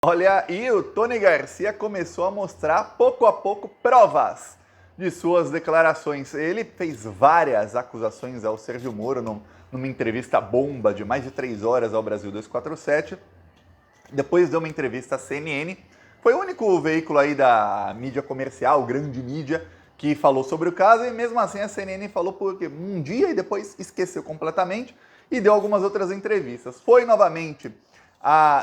Olha, e o Tony Garcia começou a mostrar pouco a pouco provas de suas declarações. Ele fez várias acusações ao Sérgio Moro numa entrevista bomba de mais de 3 horas ao Brasil 247. Depois deu uma entrevista à CNN. Foi o único veículo aí da mídia comercial, grande mídia, que falou sobre o caso, e mesmo assim a CNN falou por um dia e depois esqueceu completamente e deu algumas outras entrevistas. Foi novamente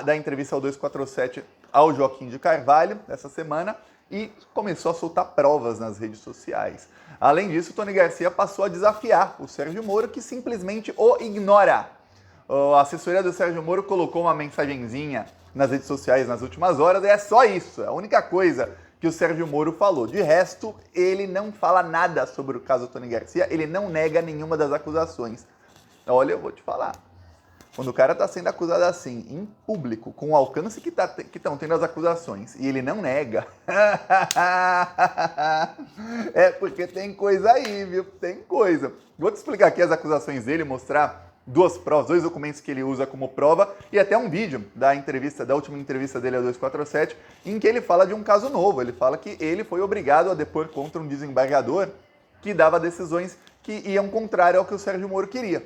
da entrevista ao 247 ao Joaquim de Carvalho essa semana e começou a soltar provas nas redes sociais. Além disso, Tony Garcia passou a desafiar o Sérgio Moro, que simplesmente o ignora. A assessoria do Sérgio Moro colocou uma mensagenzinha nas redes sociais nas últimas horas e é só isso, é a única coisa que o Sérgio Moro falou. De resto, ele não fala nada sobre o caso Tony Garcia, ele não nega nenhuma das acusações. Olha, eu vou te falar. Quando o cara está sendo acusado assim, em público, com o alcance que estão tendo as acusações, e ele não nega, é porque tem coisa aí, viu? Tem coisa. Vou te explicar aqui as acusações dele, mostrar duas provas, 2 documentos que ele usa como prova, e até um vídeo da última entrevista dele ao 247, em que ele fala de um caso novo. Ele fala que ele foi obrigado a depor contra um desembargador que dava decisões que iam contrário ao que o Sérgio Moro queria.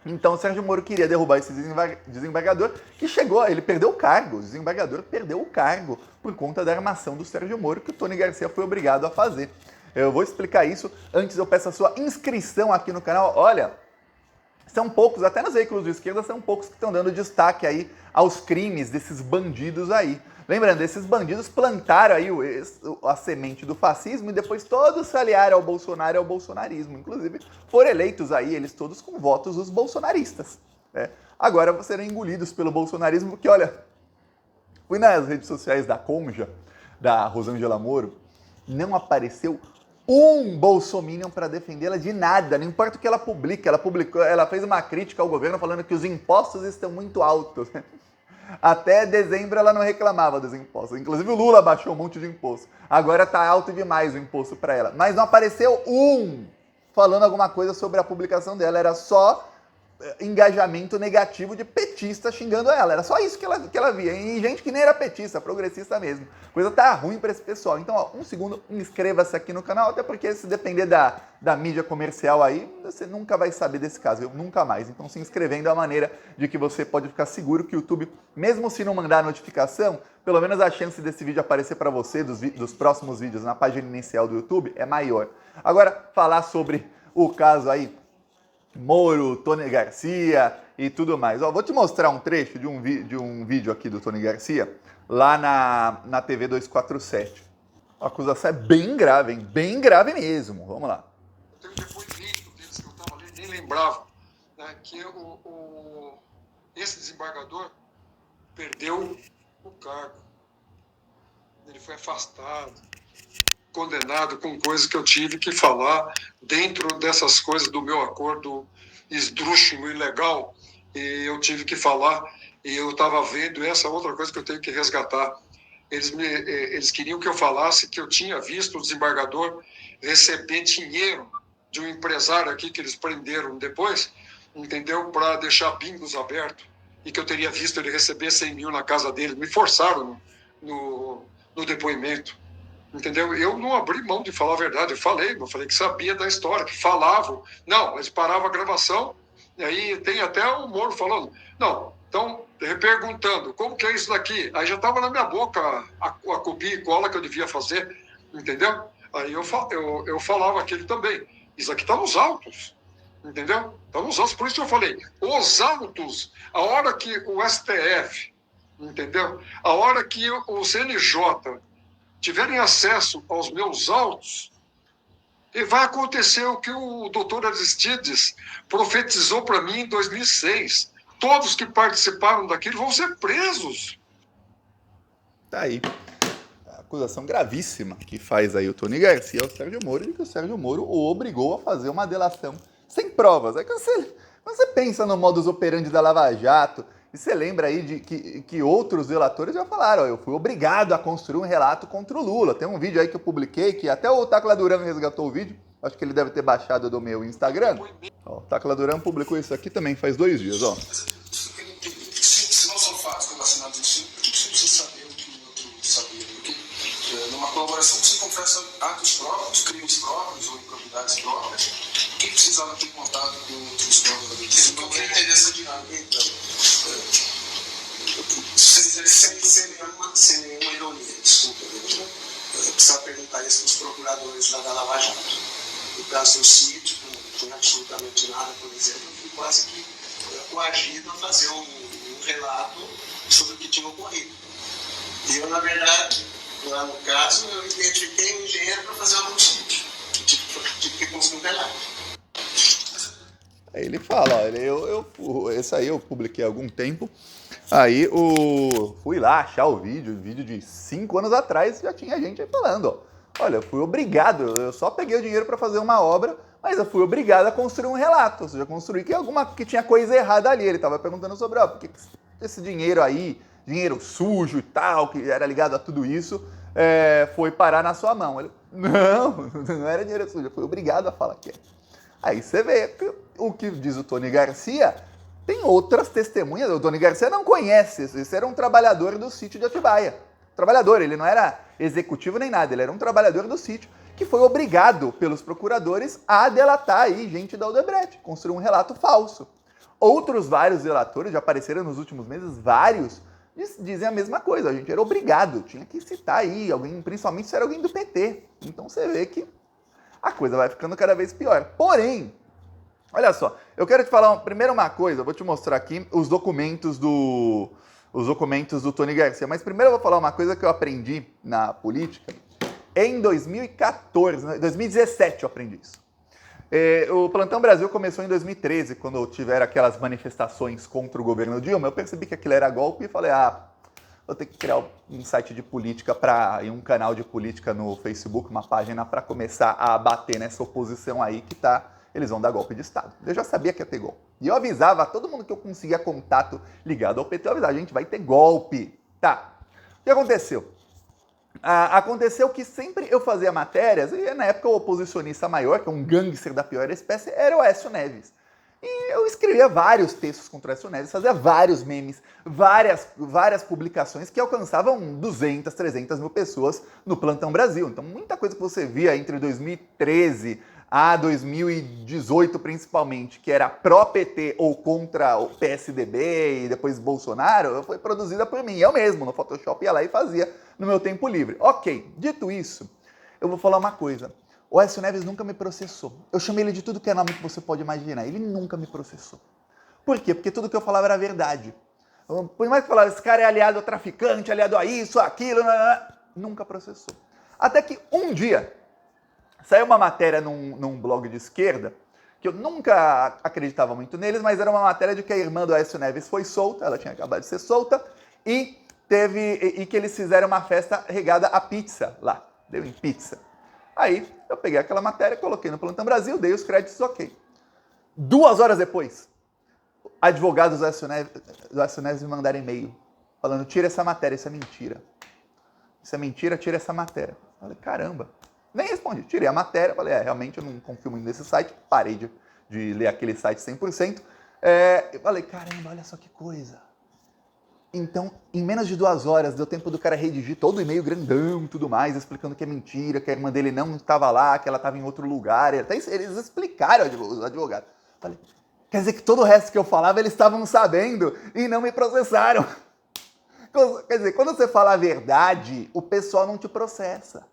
Então o Sérgio Moro queria derrubar esse desembargador que chegou, ele perdeu o cargo, o desembargador perdeu o cargo por conta da armação do Sérgio Moro que o Tony Garcia foi obrigado a fazer. Eu vou explicar isso, antes eu peço a sua inscrição aqui no canal. Olha, são poucos, até nos veículos de esquerda, são poucos que estão dando destaque aí aos crimes desses bandidos aí. Lembrando, esses bandidos plantaram aí a semente do fascismo e depois todos se aliaram ao Bolsonaro e ao bolsonarismo. Inclusive, foram eleitos aí, eles todos com votos dos bolsonaristas. Né? Agora serão engolidos pelo bolsonarismo, porque olha, fui nas redes sociais da Conja, da Rosângela Moro, não apareceu um bolsominion para defendê-la de nada, não importa o que ela publica. Ela fez uma crítica ao governo falando que os impostos estão muito altos. Até dezembro ela não reclamava dos impostos. Inclusive o Lula baixou um monte de imposto. Agora está alto demais o imposto para ela. Mas não apareceu um falando alguma coisa sobre a publicação dela. Era só engajamento negativo de petista xingando ela. Era só isso que ela via. E gente que nem era petista, progressista mesmo. Coisa tá ruim para esse pessoal. Então, ó, um segundo, inscreva-se aqui no canal, até porque se depender da mídia comercial aí, você nunca vai saber desse caso, eu nunca mais. Então, se inscrevendo é a maneira de que você pode ficar seguro que o YouTube, mesmo se não mandar notificação, pelo menos a chance desse vídeo aparecer para você, dos próximos vídeos na página inicial do YouTube, é maior. Agora, falar sobre o caso aí, Moro, Tony Garcia e tudo mais. Ó, vou te mostrar um trecho de um vídeo aqui do Tony Garcia, lá na TV 247. A acusação é bem grave, hein? Bem grave mesmo. Vamos lá. Tem um depoimento deles que eu estava ali, nem lembrava, né, que esse desembargador perdeu o cargo. Ele foi afastado, condenado com coisas que eu tive que falar dentro dessas coisas do meu acordo esdrúxulo e ilegal, e eu tive que falar, e eu estava vendo essa outra coisa que eu tenho que resgatar. Eles queriam que eu falasse que eu tinha visto o desembargador receber dinheiro de um empresário aqui que eles prenderam depois, entendeu? Para deixar bingos abertos, e que eu teria visto ele receber 100 mil na casa dele. Me forçaram no depoimento. Entendeu? Eu não abri mão de falar a verdade, eu falei que sabia da história, que falavam. Não, eles paravam a gravação, e aí tem até o Moro falando, não, então, perguntando, como que é isso daqui? Aí já estava na minha boca a copia e cola que eu devia fazer, entendeu? Aí eu falava aquilo também, isso aqui está nos autos, entendeu? Está nos autos, por isso que eu falei, os autos, a hora que o STF, entendeu? A hora que o CNJ tiverem acesso aos meus autos, e vai acontecer o que o doutor Aristides profetizou para mim em 2006. Todos que participaram daquilo vão ser presos. Tá aí. A acusação gravíssima que faz aí o Tony Garcia ao Sérgio Moro, de que o Sérgio Moro o obrigou a fazer uma delação sem provas. É que você pensa no modus operandi da Lava Jato, e você lembra aí de que outros delatores já falaram, ó, eu fui obrigado a construir um relato contra o Lula. Tem um vídeo aí que eu publiquei, que até o Tacla Duran resgatou o vídeo, acho que ele deve ter baixado do meu Instagram. Ó, o Tacla Duran publicou isso aqui também faz 2 dias, ó. Se não são fatos relacionados a isso, o que você precisa saber? confissão se confessa atos próprios, crimes próprios ou improbidades próprias. Quem precisava ter contato com outros colaboradores? Eu queria entender essa dinâmica. Então, sem nenhuma ironia, desculpa, eu precisava perguntar isso para os procuradores lá da Lava Jato. No caso do sítio, não tinha absolutamente nada, por exemplo, eu fui quase que coagido a fazer um relato sobre o que tinha ocorrido. E eu, na verdade, lá no caso, eu identifiquei um engenheiro para fazer um sítio. Tive que construir um relato. Aí ele fala, ó, esse aí eu publiquei há algum tempo. Aí fui lá achar o vídeo de 5 anos atrás, já tinha gente aí falando, ó. Olha, eu fui obrigado, eu só peguei o dinheiro para fazer uma obra, mas eu fui obrigado a construir um relato, ou seja, construir que tinha coisa errada ali. Ele estava perguntando sobre, ó, por que esse dinheiro aí, dinheiro sujo e tal, que era ligado a tudo isso, foi parar na sua mão. Ele, não era dinheiro sujo, eu fui obrigado a falar que é. Aí você vê que o que diz o Tony Garcia, tem outras testemunhas. O Tony Garcia não conhece, esse era um trabalhador do sítio de Atibaia. Trabalhador, ele não era executivo nem nada, ele era um trabalhador do sítio que foi obrigado pelos procuradores a delatar aí gente da Odebrecht, construir um relato falso. Outros vários delatores, já apareceram nos últimos meses, vários, dizem a mesma coisa, a gente era obrigado, tinha que citar aí alguém, principalmente se era alguém do PT. Então você vê que a coisa vai ficando cada vez pior. Porém, olha só, eu quero te falar primeiro uma coisa, eu vou te mostrar aqui os documentos do Tony Garcia, mas primeiro eu vou falar uma coisa que eu aprendi na política em 2017 eu aprendi isso. O Plantão Brasil começou em 2013, quando tiveram aquelas manifestações contra o governo Dilma. Eu percebi que aquilo era golpe e falei, vou ter que criar um site de política e um canal de política no Facebook, uma página para começar a bater nessa oposição aí que eles vão dar golpe de Estado. Eu já sabia que ia ter golpe. E eu avisava a todo mundo que eu conseguia contato ligado ao PT, eu avisava, gente, vai ter golpe. Tá. O que aconteceu? Aconteceu que sempre eu fazia matérias, e na época o oposicionista maior, que é um gangster da pior espécie, era o Aécio Neves. E eu escrevia vários textos contra o Aécio Neves, fazia vários memes, várias publicações que alcançavam 200, 300 mil pessoas no Plantão Brasil. Então muita coisa que você via entre 2013 a 2018 principalmente, que era pró-PT ou contra o PSDB e depois Bolsonaro, foi produzida por mim. Eu mesmo, no Photoshop, ia lá e fazia no meu tempo livre. Ok, dito isso, eu vou falar uma coisa. O Aécio Neves nunca me processou. Eu chamei ele de tudo que é nome que você pode imaginar. Ele nunca me processou. Por quê? Porque tudo que eu falava era verdade. Por mais que eu falava, esse cara é aliado ao traficante, aliado a isso, aquilo, nunca processou. Até que um dia saiu uma matéria num blog de esquerda, que eu nunca acreditava muito neles, mas era uma matéria de que a irmã do Aécio Neves foi solta, ela tinha acabado de ser solta, e que eles fizeram uma festa regada a pizza lá, deu em pizza. Aí eu peguei aquela matéria, coloquei no Plantão Brasil, dei os créditos, ok. 2 horas depois, advogados do Aécio Neves me mandaram e-mail, falando, tira essa matéria, isso é mentira. Isso é mentira, tira essa matéria. Eu falei, caramba. Nem respondi, tirei a matéria, falei, realmente eu não confio muito nesse site, parei de ler aquele site 100%. Eu falei, caramba, olha só que coisa. Então, em menos de 2 horas, deu tempo do cara redigir todo o e-mail grandão e tudo mais, explicando que é mentira, que a irmã dele não estava lá, que ela estava em outro lugar. Até eles explicaram, os advogados. Falei, quer dizer que todo o resto que eu falava, eles estavam sabendo e não me processaram. Quer dizer, quando você fala a verdade, o pessoal não te processa.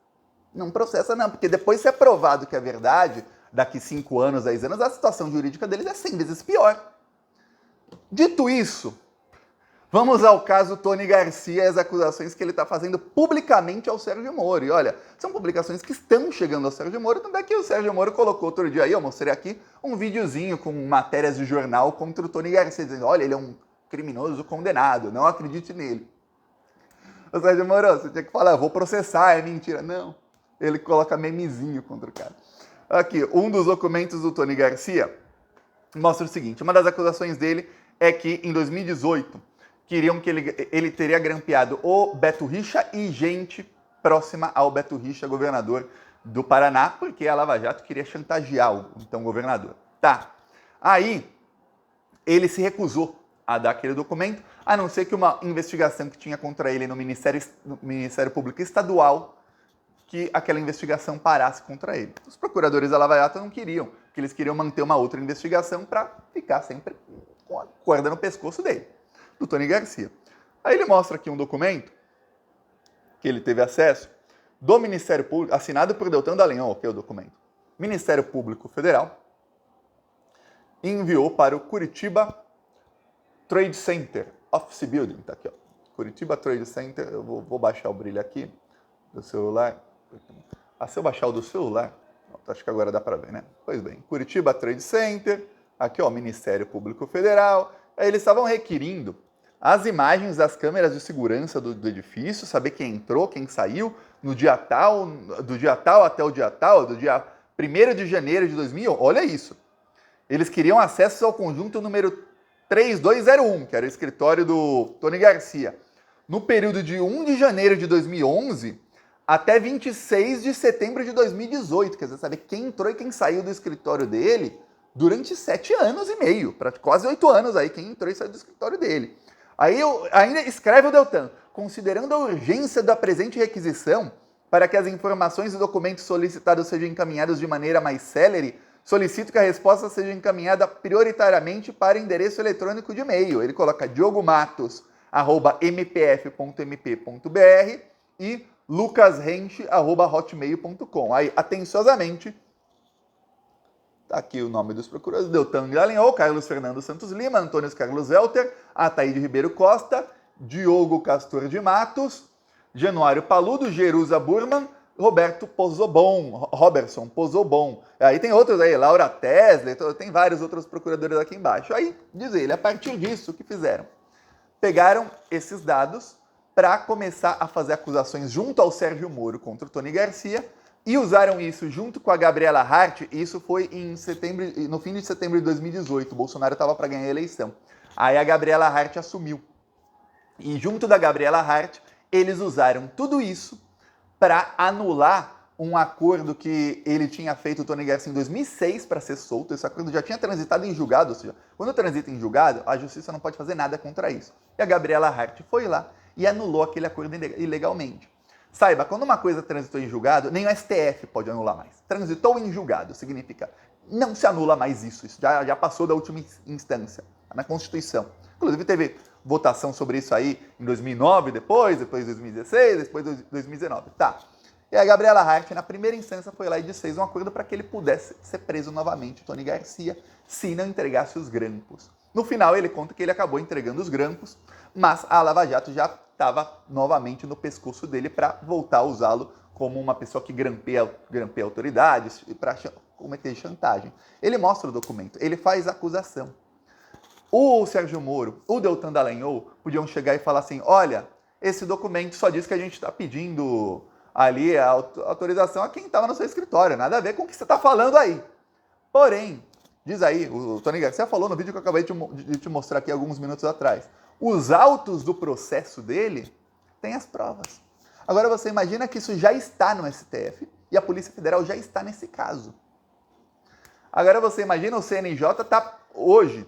Não processa não, porque depois se é provado que é verdade, daqui 5 anos, 10 anos, a situação jurídica deles é 100 vezes pior. Dito isso, vamos ao caso Tony Garcia e as acusações que ele está fazendo publicamente ao Sérgio Moro. E olha, são publicações que estão chegando ao Sérgio Moro, tanto é que o Sérgio Moro colocou outro dia aí, eu mostrei aqui, um videozinho com matérias de jornal contra o Tony Garcia, dizendo, olha, ele é um criminoso condenado, não acredite nele. O Sérgio Moro, você tinha que falar, vou processar, é mentira. Não. Ele coloca memezinho contra o cara. Aqui, um dos documentos do Tony Garcia mostra o seguinte, uma das acusações dele é que em 2018 queriam que ele teria grampeado o Beto Richa e gente próxima ao Beto Richa, governador do Paraná, porque a Lava Jato queria chantagear o então governador. Tá. Aí, ele se recusou a dar aquele documento, a não ser que uma investigação que tinha contra ele no Ministério Público Estadual, que aquela investigação parasse contra ele. Os procuradores da Lava Jato não queriam, porque eles queriam manter uma outra investigação para ficar sempre com a corda no pescoço dele, do Tony Garcia. Aí ele mostra aqui um documento que ele teve acesso do Ministério Público, assinado por Deltan Dallagnol, ok, o documento. Ministério Público Federal enviou para o Curitiba Trade Center Office Building, tá aqui, ó. Curitiba Trade Center, eu vou baixar o brilho aqui do celular. Se eu baixar o do celular, acho que agora dá para ver, né? Pois bem, Curitiba Trade Center, aqui ó, Ministério Público Federal. Aí eles estavam requerindo as imagens das câmeras de segurança do edifício, saber quem entrou, quem saiu, no dia tal, do dia tal até o dia tal, do dia 1º de janeiro de 2000. Olha isso. Eles queriam acesso ao conjunto número 3201, que era o escritório do Tony Garcia, no período de 1 de janeiro de 2011 até 26 de setembro de 2018. Quer dizer, saber quem entrou e quem saiu do escritório dele durante 7 anos e meio, quase 8 anos aí, quem entrou e saiu do escritório dele. Aí ainda escreve o Deltan, considerando a urgência da presente requisição para que as informações e documentos solicitados sejam encaminhados de maneira mais célere, solicito que a resposta seja encaminhada prioritariamente para endereço eletrônico de e-mail. Ele coloca diogomatos@mpf.mp.br e lucasrenche@hotmail.com. Aí, atenciosamente, tá aqui o nome dos procuradores: Deltan Dallagnol, Carlos Fernando Santos Lima, Antônio Carlos Welter, Ataíde Ribeiro Costa, Diogo Castor de Matos, Januário Paludo, Jerusa Burman, Roberson Pozobon. Aí tem outros aí, Laura Tesler, tem vários outros procuradores aqui embaixo. Aí, diz ele, a partir disso, o que fizeram? Pegaram esses dados para começar a fazer acusações junto ao Sérgio Moro contra o Tony Garcia e usaram isso junto com a Gabriela Hart. Isso foi no fim de setembro de 2018. O Bolsonaro estava para ganhar a eleição. Aí a Gabriela Hart assumiu. E junto da Gabriela Hart, eles usaram tudo isso para anular um acordo que ele tinha feito, o Tony Garcia, em 2006 para ser solto. Esse acordo já tinha transitado em julgado, ou seja, quando transita em julgado, a justiça não pode fazer nada contra isso. E a Gabriela Hart foi lá e anulou aquele acordo ilegalmente. Saiba, quando uma coisa transitou em julgado, nem o STF pode anular mais. Transitou em julgado significa não se anula mais isso já passou da última instância, na Constituição. Inclusive teve votação sobre isso aí em 2009, depois 2016, depois 2019. Tá. E a Gabriela Hart, na primeira instância, foi lá e desfez um acordo para que ele pudesse ser preso novamente, o Tony Garcia, se não entregasse os grampos. No final, ele conta que ele acabou entregando os grampos, mas a Lava Jato já estava novamente no pescoço dele para voltar a usá-lo como uma pessoa que grampeia autoridades e para cometer chantagem. Ele mostra o documento, ele faz a acusação. O Sérgio Moro, o Deltan Dallagnol podiam chegar e falar assim: olha, esse documento só diz que a gente está pedindo ali a autorização a quem estava no seu escritório, nada a ver com o que você está falando aí. Porém, diz aí, o Tony Garcia falou no vídeo que eu acabei de te mostrar aqui alguns minutos atrás, os autos do processo dele têm as provas. Agora você imagina que isso já está no STF e a Polícia Federal já está nesse caso. Agora você imagina o CNJ está hoje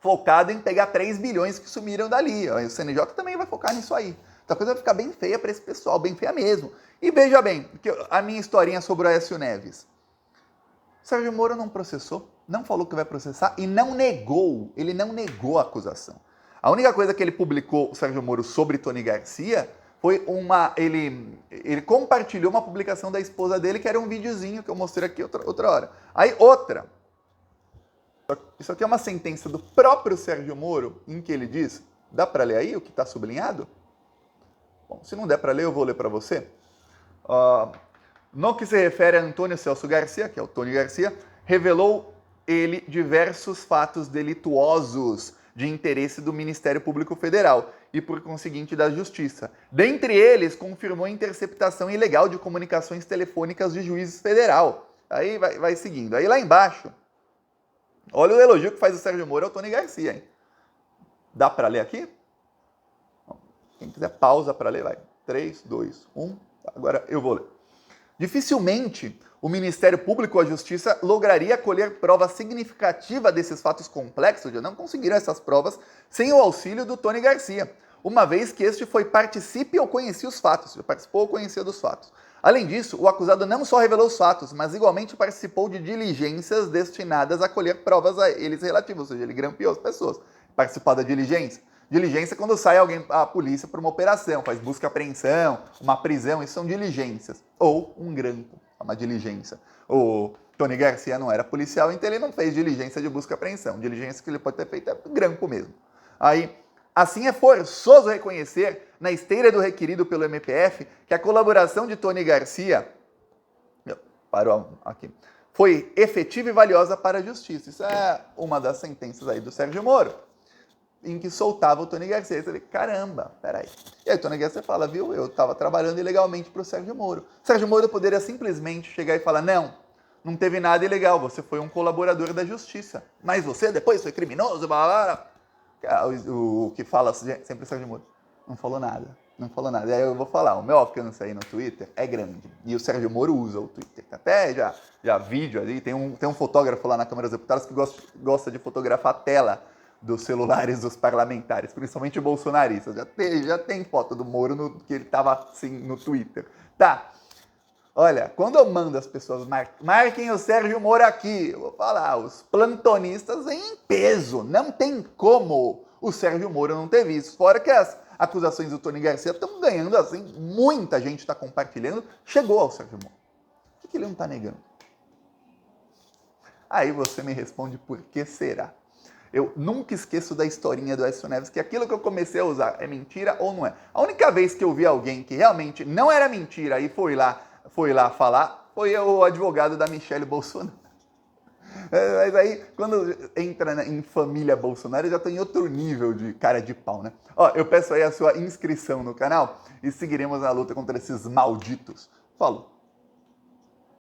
focado em pegar 3 bilhões que sumiram dali. O CNJ também vai focar nisso aí. Então a coisa vai ficar bem feia para esse pessoal, bem feia mesmo. E veja bem, a minha historinha sobre o Aécio Neves. Sérgio Moro não processou, não falou que vai processar e não negou, ele não negou a acusação. A única coisa que ele publicou, o Sérgio Moro, sobre Tony Garcia, foi ele compartilhou uma publicação da esposa dele, que era um videozinho que eu mostrei aqui outra hora. Aí outra, isso aqui é uma sentença do próprio Sérgio Moro, em que ele diz, dá para ler aí o que está sublinhado? Bom, se não der para ler, eu vou ler para você. No que se refere a Antônio Celso Garcia, que é o Tony Garcia, revelou ele diversos fatos delituosos de interesse do Ministério Público Federal e, por conseguinte, da Justiça. Dentre eles, confirmou a interceptação ilegal de comunicações telefônicas de juízes federal. Aí vai seguindo. Aí lá embaixo, olha o elogio que faz o Sérgio Moro ao Tony Garcia, hein? Dá para ler aqui? Quem quiser, pausa para ler, vai. 3, 2, 1. Agora eu vou ler. Dificilmente o Ministério Público ou a Justiça lograria colher prova significativa desses fatos complexos, já não conseguiram essas provas, sem o auxílio do Tony Garcia. uma vez que este foi partícipe ou conhecia os fatos, participou ou conhecia dos fatos. Além disso, o acusado não só revelou os fatos, mas igualmente participou de diligências destinadas a colher provas a eles relativas, ou seja, ele grampeou as pessoas. Participar da diligência. Diligência é quando sai alguém, a polícia, para uma operação, faz busca e apreensão, uma prisão, isso são diligências. Ou um grampo, uma diligência. O Tony Garcia não era policial, então ele não fez diligência de busca e apreensão. Diligência que ele pode ter feito é grampo mesmo. Aí, assim é forçoso reconhecer, na esteira do requerido pelo MPF, que a colaboração de Tony Garcia foi efetiva e valiosa para a justiça. Isso é uma das sentenças aí do Sérgio Moro, em que soltava o Tony Garcia. Você falei, caramba, peraí. E aí o Tony Garcia fala, viu, eu estava trabalhando ilegalmente para o Sérgio Moro. O Sérgio Moro poderia simplesmente chegar e falar, não teve nada ilegal, você foi um colaborador da justiça. Mas você depois foi criminoso, blá, blá, blá. O que fala sempre o Sérgio Moro. Não falou nada. E aí eu vou falar, o meu alcance aí no Twitter é grande. E o Sérgio Moro usa o Twitter. Até já vídeo ali, tem um fotógrafo lá na Câmara dos Deputados que gosta de fotografar a tela dos celulares dos parlamentares, principalmente bolsonaristas. Já tem foto do Moro que ele estava assim no Twitter. Tá. Olha, quando eu mando as pessoas marquem o Sérgio Moro aqui, eu vou falar, os plantonistas vêm em peso. Não tem como o Sérgio Moro não ter visto. Fora que as acusações do Tony Garcia estão ganhando assim, muita gente está compartilhando, chegou ao Sérgio Moro. O que ele não está negando? Aí você me responde por que será? Eu nunca esqueço da historinha do Aécio Neves, que aquilo que eu comecei a usar é mentira ou não é. A única vez que eu vi alguém que realmente não era mentira e foi lá falar, foi o advogado da Michelle Bolsonaro. Mas aí, quando entra em família Bolsonaro, já tem outro nível de cara de pau, né? Ó, eu peço aí a sua inscrição no canal e seguiremos na luta contra esses malditos. Falou!